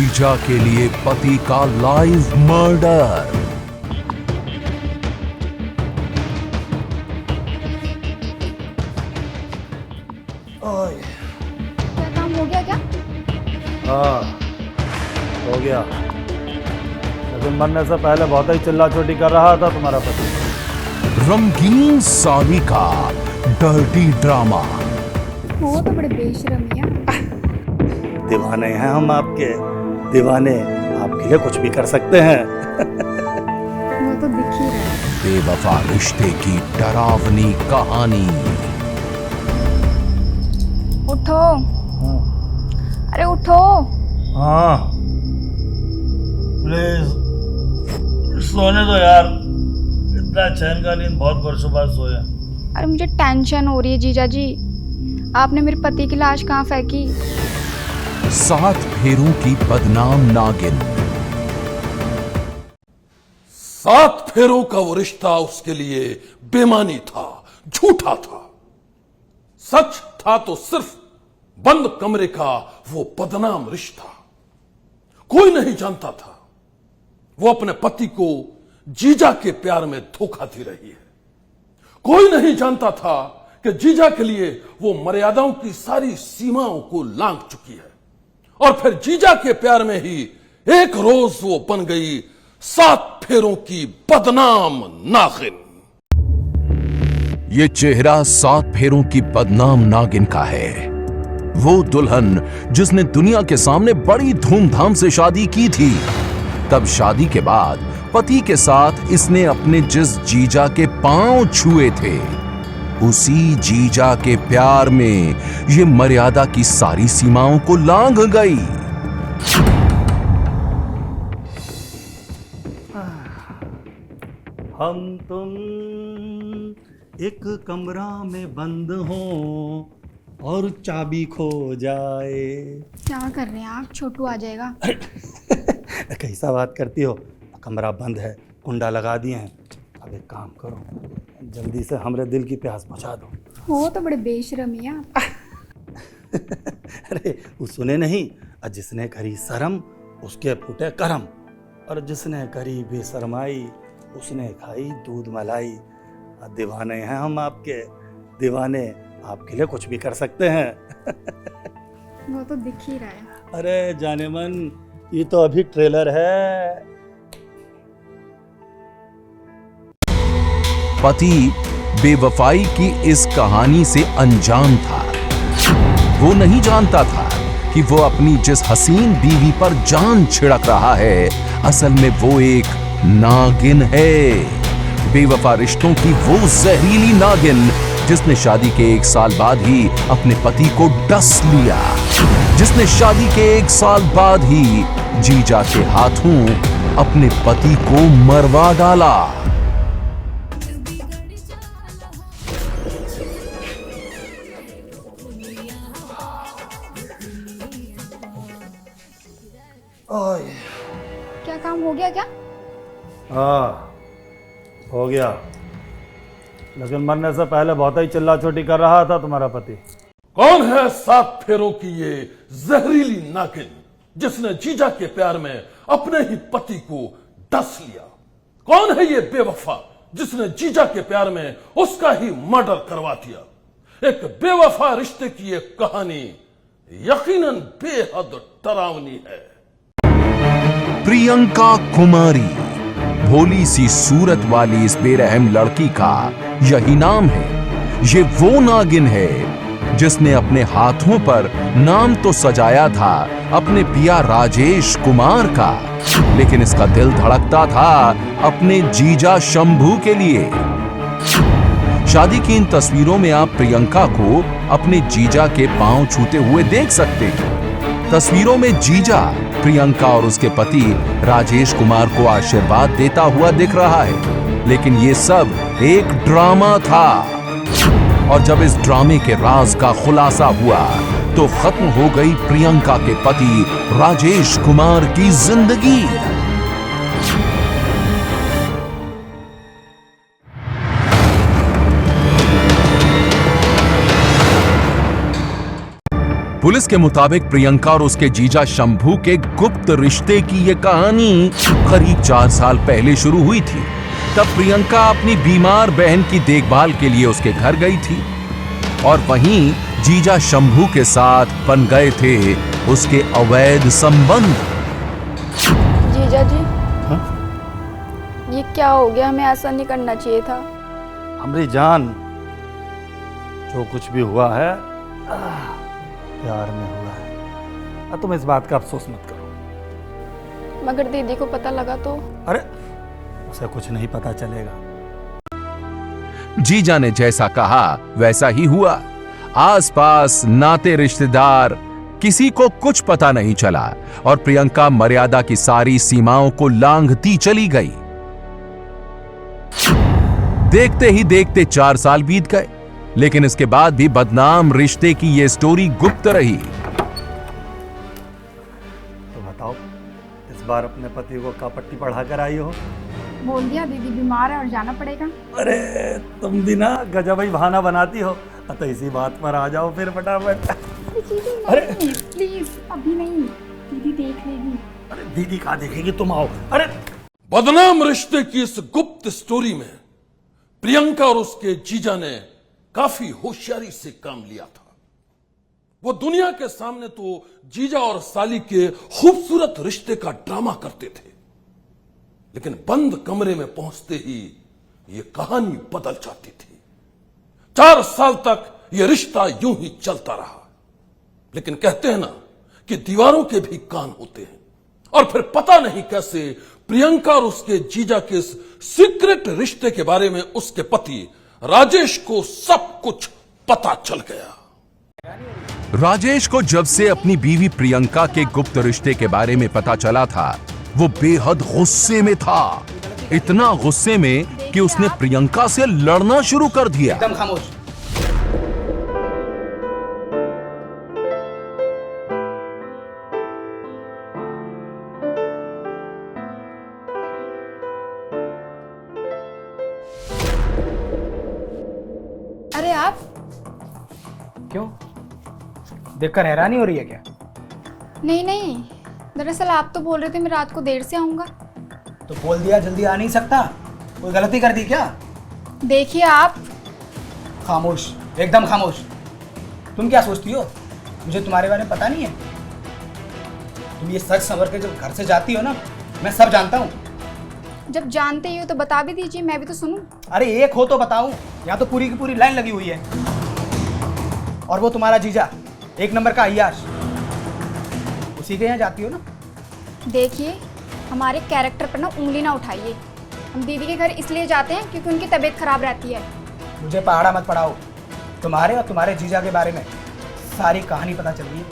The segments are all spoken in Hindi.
जीजा के लिए पति का लाइव मर्डर। क्या काम हो गया क्या? हाँ हो गया, लेकिन मरने से पहले बहुत ही चिल्ला चोटी कर रहा था तुम्हारा पति। रंगीन साली का डर्टी ड्रामा। वो तो बड़े बेशरम है यार। दीवाने हैं हम आपके, दीवाने आपके लिए कुछ भी कर सकते हैं। वो तो दिख ही रहा है। बेवफा रिश्ते की डरावनी कहानी। उठो, अरे उठो। हाँ प्लीज सोने दो यार, इतना चैन का नींद बहुत वर्षों बाद सोया। अरे मुझे टेंशन हो रही है जीजा जी, आपने मेरे पति की लाश कहाँ फेंकी? 7 फेरों की बदनाम नागिन। 7 फेरों का वो रिश्ता उसके लिए बेमानी था, झूठा था। सच था तो सिर्फ बंद कमरे का वो बदनाम रिश्ता। कोई नहीं जानता था वो अपने पति को जीजा के प्यार में धोखा दे रही है। कोई नहीं जानता था कि जीजा के लिए वो मर्यादाओं की सारी सीमाओं को लांघ चुकी है। और फिर जीजा के प्यार में ही एक रोज वो बन गई 7 फेरों की बदनाम नागिन। ये चेहरा 7 फेरों की बदनाम नागिन का है। वो दुल्हन जिसने दुनिया के सामने बड़ी धूमधाम से शादी की थी। तब शादी के बाद पति के साथ इसने अपने जिस जीजा के पांव छुए थे, उसी जीजा के प्यार में ये मर्यादा की सारी सीमाओं को लांघ गई। हम तुम एक कमरा में बंद हो और चाबी खो जाए। क्या कर रहे हैं आप? छोटू आ जाएगा। कैसा बात करती हो, कमरा बंद है, कुंडा लगा दिए हैं। अब एक काम करो, जल्दी से हमरे दिल की प्यास बुझा दो। वो तो बड़े बेशरम है आप। अरे वो सुने नहीं, जिसने करी शर्म उसके फूटे करम, और जिसने करी बेशरमाई उसने खाई दूध मलाई। दीवाने हैं हम आपके, दीवाने आपके लिए कुछ भी कर सकते हैं। वो तो दिख ही रहा है। अरे जाने मन, ये तो अभी ट्रेलर है। पति बेवफाई की इस कहानी से अनजान था। वो नहीं जानता था कि वो अपनी जिस हसीन बीवी पर जान छिड़क रहा है, असल में वो एक नागिन है। बेवफा रिश्तों की वो जहरीली नागिन जिसने शादी के 1 साल बाद ही अपने पति को डस लिया, जिसने शादी के 1 साल बाद ही जीजा के हाथों अपने पति को मरवा डाला। क्या काम हो गया क्या? हाँ हो गया, लेकिन मरने से पहले बहुत ही चिल्ला चोटी कर रहा था तुम्हारा पति। कौन है 7 फेरों की ये जहरीली नागिन जिसने जीजा के प्यार में अपने ही पति को डस लिया? कौन है ये बेवफा जिसने जीजा के प्यार में उसका ही मर्डर करवा दिया? एक बेवफा रिश्ते की ये कहानी यकीनन बेहद डरावनी है। प्रियंका कुमारी, भोली सी सूरत वाली इस बेरहम लड़की का यही नाम है। ये वो नागिन है जिसने अपने हाथों पर नाम तो सजाया था अपने पिया राजेश कुमार का, लेकिन इसका दिल धड़कता था अपने जीजा शंभू के लिए। शादी की इन तस्वीरों में आप प्रियंका को अपने जीजा के पांव छूते हुए देख सकते हैं। तस्वीरों में जीजा प्रियंका और उसके पति राजेश कुमार को आशीर्वाद देता हुआ दिख रहा है, लेकिन ये सब एक ड्रामा था। और जब इस ड्रामे के राज का खुलासा हुआ तो खत्म हो गई प्रियंका के पति राजेश कुमार की जिंदगी। पुलिस के मुताबिक प्रियंका और उसके जीजा शंभू के गुप्त रिश्ते की ये कहानी करीब 4 साल पहले शुरू हुई थी। तब प्रियंका अपनी बीमार बहन की देखभाल के लिए उसके घर गई थी और वहीं जीजा शंभू के साथ बन गए थे उसके अवैध संबंध। जीजा जी, हाँ? ये क्या हो गया? हमें ऐसा नहीं करना चाहिए था। हमारी जान, जो कुछ भी हुआ है प्यार में हुआ है। तुम इस बात का अफसोस मत करो। मगर दीदी को पता लगा तो? अरे उसे कुछ नहीं पता चलेगा। जीजा ने जैसा कहा वैसा ही हुआ। आसपास नाते रिश्तेदार किसी को कुछ पता नहीं चला और प्रियंका मर्यादा की सारी सीमाओं को लांघती चली गई। देखते ही देखते 4 साल बीत गए, लेकिन इसके बाद भी बदनाम रिश्ते की यह स्टोरी गुप्त रही। तो बताओ, इस बार अपने पति को का पट्टी पढ़ा कर आई हो? बोल दिया दीदी बीमार है और जाना पड़ेगा। अरे तुम भी ना गजब ही बहाना बनाती हो। तो इसी बात पर आ जाओ फिर फटाफट। अरे प्लीज अभी नहीं, दीदी देख लेगी। अरे दीदी कहाँ देखेगी, तुम आओ। अरे बदनाम रिश्ते की इस गुप्त स्टोरी में प्रियंका और उसके जीजा ने काफी होशियारी से काम लिया था। वो दुनिया के सामने तो जीजा और साली के खूबसूरत रिश्ते का ड्रामा करते थे, लेकिन बंद कमरे में पहुंचते ही ये कहानी बदल जाती थी। 4 साल तक यह रिश्ता यूं ही चलता रहा, लेकिन कहते हैं ना कि दीवारों के भी कान होते हैं। और फिर पता नहीं कैसे प्रियंका और उसके जीजा के इस सीक्रेट रिश्ते के बारे में उसके पति राजेश को सब कुछ पता चल गया। राजेश को जब से अपनी बीवी प्रियंका के गुप्त रिश्ते के बारे में पता चला था, वो बेहद गुस्से में था। इतना गुस्से में कि उसने प्रियंका से लड़ना शुरू कर दिया। एकदम खामोश। अरे आप क्यों? देखकर हैरानी हो रही है क्या? नहीं नहीं, दरअसल आप तो बोल रहे थे मैं रात को देर से आऊंगा। तो बोल दिया जल्दी आ नहीं सकता? कोई गलती कर दी क्या? देखिए आप। खामोश, एकदम खामोश। तुम क्या सोचती हो मुझे तुम्हारे बारे में पता नहीं है? तुम ये सच संवर के जब घर से जाती हो ना, मैं सब जानता हूँ। जब जानते ही हो तो बता भी दीजिए, मैं भी तो सुनूं। अरे एक हो तो बताऊं, यहाँ तो पूरी की पूरी लाइन लगी हुई है। और वो तुम्हारा जीजा, 1 नंबर का अय्याश, उसी के यहाँ जाती हो ना? देखिए, हमारे कैरेक्टर पर ना उंगली ना उठाइए। हम दीदी के घर इसलिए जाते हैं क्योंकि उनकी तबीयत खराब रहती है। मुझे पहाड़ा मत पढ़ाओ। तुम्हारे और तुम्हारे जीजा के बारे में सारी कहानी पता चल रही है।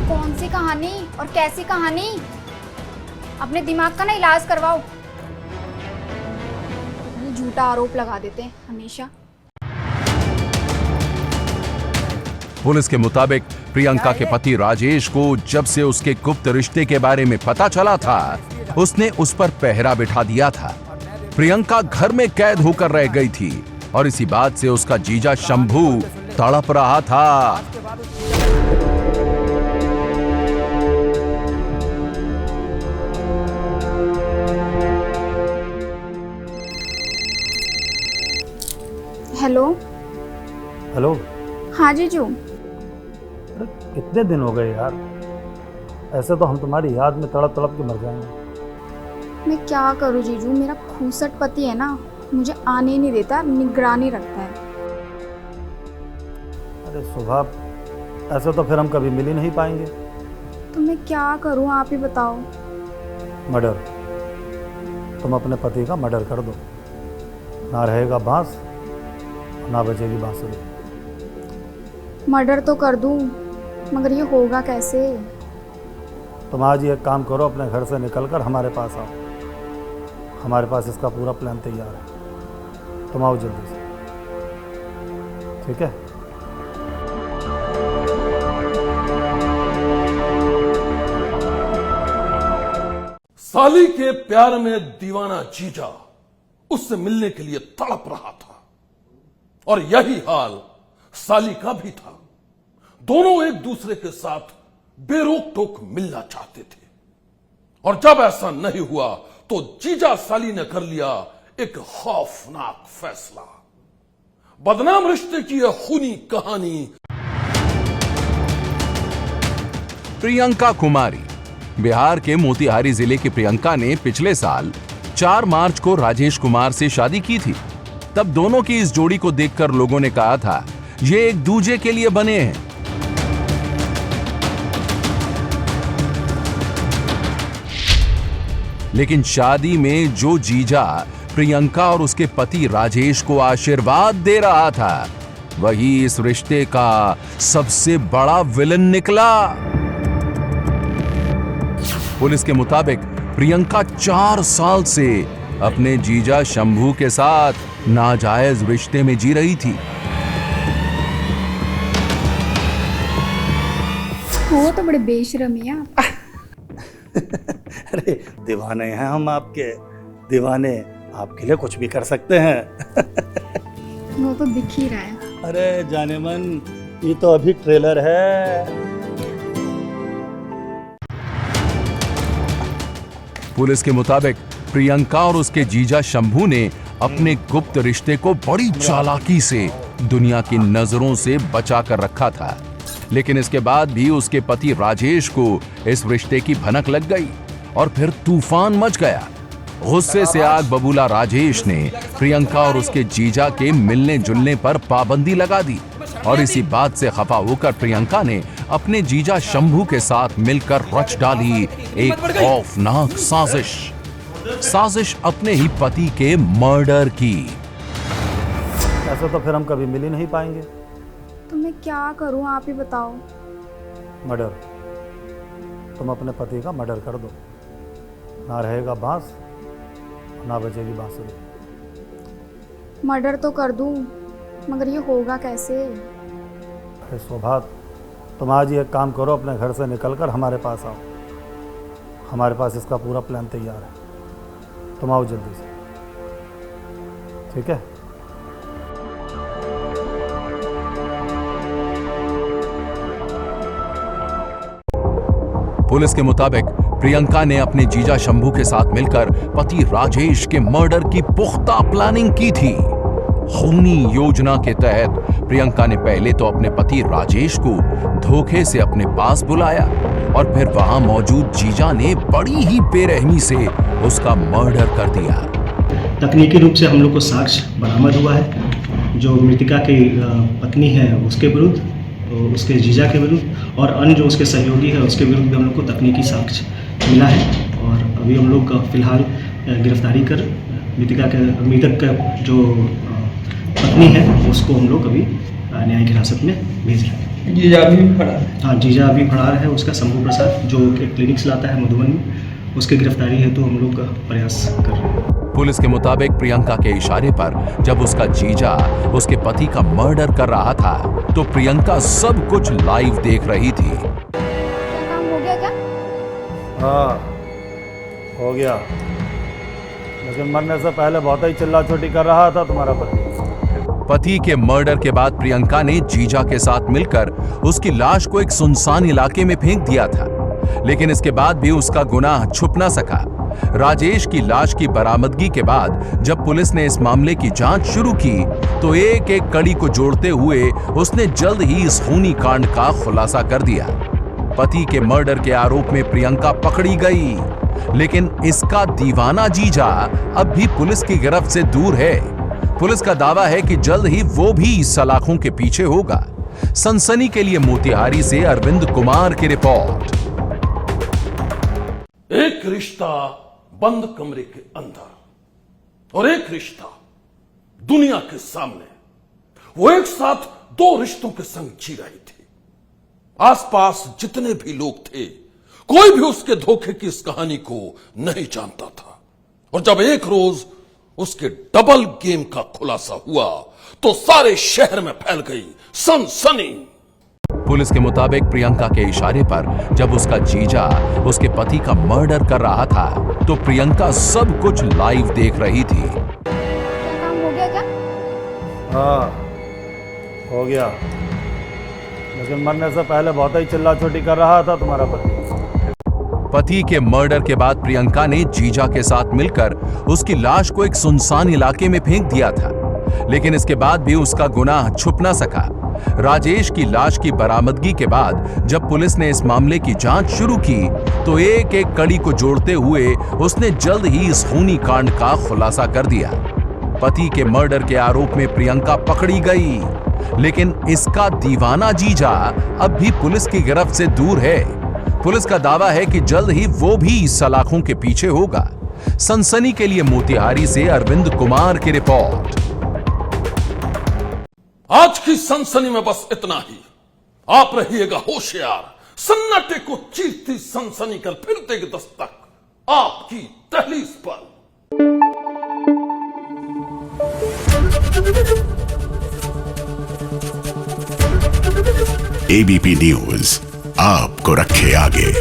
कौन सी कहानी और कैसी कहानी? अपने दिमाग का ना इलाज करवाओ। ये झूठा आरोप लगा देते हैं हमेशा। पुलिस के मुताबिक प्रियंका के पति राजेश को जब से उसके गुप्त रिश्ते के बारे में पता चला था, उसने उस पर पहरा बिठा दिया था। प्रियंका घर में कैद होकर रह गई थी और इसी बात से उसका जीजा शंभू तड़प रहा था। हेलो। हेलो। हाँ जीजू। अरे कितने दिन हो गए यार, ऐसे तो हम तुम्हारी याद में तड़प तड़प के मर जाएंगे। मैं क्या करूँ जीजू, मेरा खूसट पति है ना, मुझे आने ही नहीं देता, निगरानी रखता है। अरे सुबह, ऐसे तो फिर हम कभी मिल ही नहीं पाएंगे। तो मैं क्या करूँ, आप ही बताओ। मर्डर। तुम अपने पति का मर्डर कर दो, ना रहेगा बांस ना बजेगी बांसुरी। मर्डर तो कर दूँ, मगर ये होगा कैसे? तुम आज ये काम करो, अपने घर से निकलकर हमारे पास आओ। हमारे पास इसका पूरा प्लान तैयार है। तुम आओ जल्दी से, ठीक है? साली के प्यार में दीवाना जीजा उससे मिलने के लिए तड़प रहा था और यही हाल साली का भी था। दोनों एक दूसरे के साथ बेरोक टोक मिलना चाहते थे। और जब ऐसा नहीं हुआ तो जीजा साली ने कर लिया एक खौफनाक फैसला। बदनाम रिश्ते की यह खूनी कहानी। प्रियंका कुमारी। बिहार के मोतिहारी जिले की प्रियंका ने पिछले साल 4 मार्च को राजेश कुमार से शादी की थी। तब दोनों की इस जोड़ी को देखकर लोगों ने कहा था ये एक दूजे के लिए बने हैं। लेकिन शादी में जो जीजा प्रियंका और उसके पति राजेश को आशीर्वाद दे रहा था वही इस रिश्ते का सबसे बड़ा विलन निकला। पुलिस के मुताबिक प्रियंका 4 साल से अपने जीजा शंभू के साथ नाजायज रिश्ते में जी रही थी। वो तो बड़े बेशरम है आप। अरे दीवाने हैं हम आपके, दीवाने आपके लिए कुछ भी कर सकते हैं। वो तो दिख ही रहा है। अरे जाने मन, ये तो अभी ट्रेलर है। पुलिस के मुताबिक प्रियंका और उसके जीजा शंभू ने अपने गुप्त रिश्ते को बड़ी चालाकी से दुनिया की नजरों से बचा कर रखा था। लेकिन इसके बाद भी उसके पति राजेश को इस रिश्ते की भनक लग गई और फिर तूफान मच गया। गुस्से से आग बबूला राजेश ने प्रियंका और उसके जीजा के मिलने जुलने पर पाबंदी लगा दी और इसी बात से खफा होकर प्रियंका ने अपने जीजा शंभू के साथ मिलकर रच डाली एक खौफनाक साजिश अपने ही पति के मर्डर की। ऐसे तो फिर हम कभी मिल ही नहीं पाएंगे। तो मैं क्या करूं, आप ही बताओ। मर्डर, तुम अपने पति का मर्डर कर दो, ना रहेगा बांस ना बजेगी बांसुरी। मर्डर तो कर दूं, मगर ये होगा कैसे? अरे शोभा, तुम आज ही एक काम करो, अपने घर से निकलकर हमारे पास आओ। हमारे पास इसका पूरा प्लान तैयार है। तुम आओ जल्दी से, ठीक है? पुलिस के मुताबिक प्रियंका ने अपने जीजा शंभू के साथ मिलकर पति राजेश के मर्डर की पुख्ता प्लानिंग की थी। खूनी योजना के तहत प्रियंका ने पहले तो अपने पति राजेश को धोखे से अपने पास बुलाया और फिर वहां मौजूद जीजा ने बड़ी ही बेरहमी से उसका मर्डर कर दिया। तकनीकी रूप से हम लोग को साक्ष्य बरामद हुआ है। जो मृतका की पत्नी है उसके विरुद्ध, उसके जीजा के विरुद्ध और अन्य जो उसके सहयोगी है उसके विरुद्ध भी हम लोग को तकनीकी साक्ष्य मिला है। और अभी हम लोग फिलहाल गिरफ्तारी कर मृतक का जो पत्नी है उसको हम लोग अभी न्यायिक हिरासत में भेज रहे हैं। जीजा अभी भी फरार है? हाँ, जीजा अभी फरार है। उसका शंभू प्रसाद जो एक क्लिनिक चलाता है मधुबन में, उसकी गिरफ्तारी है तो हम लोग प्रयास कर रहे हैं। पुलिस के मुताबिक प्रियंका के इशारे पर जब उसका जीजा उसके पति का मर्डर कर रहा था तो प्रियंका सब कुछ लाइव देख रही थी। क्या काम हो गया क्या? हाँ, हो गया, लेकिन मरने से पहले बहुत ही चिल्ला चोटी कर रहा था तुम्हारा पति के मर्डर के बाद प्रियंका ने जीजा के साथ मिलकर उसकी लाश को एक सुनसान इलाके में फेंक दिया था। लेकिन इसके बाद भी उसका गुनाह छुप न सका। राजेश की लाश की बरामदगी के बाद जब पुलिस ने इस मामले की जांच शुरू की तो एक एक कड़ी को जोड़ते हुए उसने जल्द ही इस खूनी कांड का खुलासा कर दिया। पति के मर्डर के आरोप में प्रियंका पकड़ी गई, लेकिन इसका दीवाना जीजा अब भी पुलिस की गिरफ्त से दूर है। पुलिस का दावा है कि जल्द ही वो भी इस सलाखों के पीछे होगा। सनसनी के लिए मोतिहारी से अरविंद कुमार की रिपोर्ट। एक रिश्ता बंद कमरे के अंदर और एक रिश्ता दुनिया के सामने। वो एक साथ 2 रिश्तों के संग जी रही थी। आसपास जितने भी लोग थे, कोई भी उसके धोखे की इस कहानी को नहीं जानता था। और जब एक रोज उसके डबल गेम का खुलासा हुआ तो सारे शहर में फैल गई सनसनी। पुलिस के मुताबिक प्रियंका के इशारे पर जब उसका जीजा उसके पति का मर्डर कर रहा था तो प्रियंका सब कुछ लाइव देख रही थी। क्या काम हो गया क्या? हाँ, हो गया, लेकिन मरने से पहले बहुत ही चिल्ला चोटी कर रहा था तुम्हारा पति। पति के मर्डर के बाद प्रियंका ने जीजा के साथ मिलकर उसकी लाश को एक सुनसान इलाके में फेंक दिया था, लेकिन इसके बाद भी उसका गुनाह छुप ना सका। राजेश की लाश की बरामदगी के बाद जब पुलिस ने इस मामले की जांच शुरू की तो एक एक कड़ी को जोड़ते हुए उसने जल्द ही इस खूनी कांड का खुलासा कर दिया। पति के मर्डर के आरोप में प्रियंका पकड़ी गई, लेकिन इसका दीवाना जीजा अब भी पुलिस की गिरफ्त से दूर है। पुलिस का दावा है कि जल्द ही वो भी सलाखों के पीछे होगा। सनसनी के लिए मोतिहारी से अरविंद कुमार की रिपोर्ट। आज की सनसनी में बस इतना ही। आप रहिएगा होशियार। सन्नाटे को चीरती सनसनी कर फिर देगी दस्तक आपकी दहलीज पर। एबीपी न्यूज आपको रखे आगे।